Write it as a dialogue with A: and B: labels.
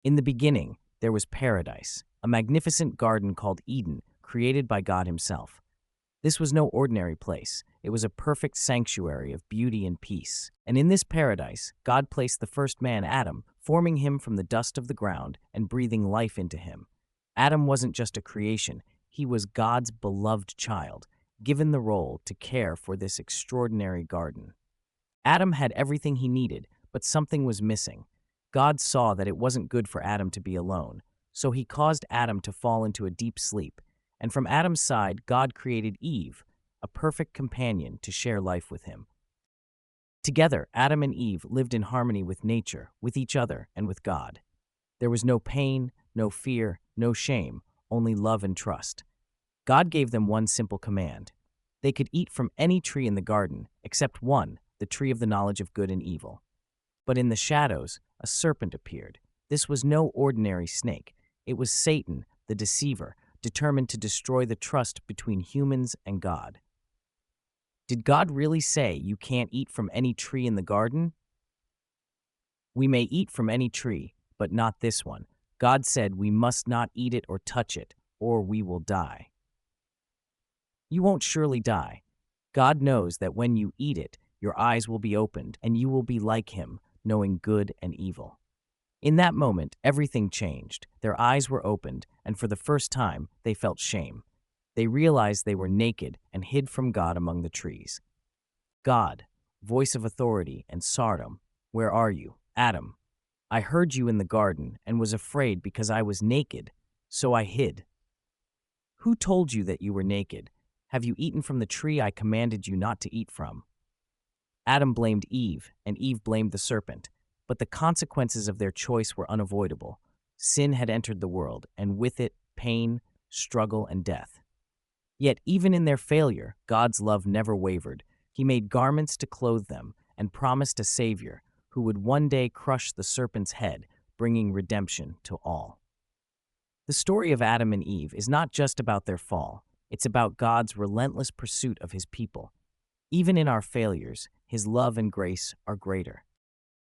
A: In the beginning, there was paradise, a magnificent garden called Eden, created by God Himself. This was no ordinary place. It was a perfect sanctuary of beauty and peace. And in this paradise, God placed the first man, Adam, forming him from the dust of the ground and breathing life into him. Adam wasn't just a creation, he was God's beloved child, given the role to care for this extraordinary garden. Adam had everything he needed, but something was missing. God saw that it wasn't good for Adam to be alone, so he caused Adam to fall into a deep sleep. And from Adam's side, God created Eve, a perfect companion to share life with him. Together, Adam and Eve lived in harmony with nature, with each other, and with God. There was no pain, no fear, no shame, only love and trust. God gave them one simple command. They could eat from any tree in the garden, except one, the tree of the knowledge of good and evil. But in the shadows, a serpent appeared. This was no ordinary snake. It was Satan, the deceiver, determined to destroy the trust between humans and God. Did God really say you can't eat from any tree in the garden? We may eat from any tree, but not this one. God said we must not eat it or touch it, or we will die. You won't surely die. God knows that when you eat it, your eyes will be opened, and you will be like Him, knowing good and evil. In that moment, everything changed. Their eyes were opened, and for the first time, they felt shame. They realized they were naked and hid from God among the trees. God, voice of authority and Sodom, where are you? Adam, I heard you in the garden and was afraid because I was naked, so I hid. Who told you that you were naked? Have you eaten from the tree I commanded you not to eat from? Adam blamed Eve, and Eve blamed the serpent. But the consequences of their choice were unavoidable. Sin had entered the world, and with it, pain, struggle, and death. Yet even in their failure, God's love never wavered. He made garments to clothe them and promised a Savior who would one day crush the serpent's head, bringing redemption to all. The story of Adam and Eve is not just about their fall. It's about God's relentless pursuit of His people. Even in our failures, His love and grace are greater.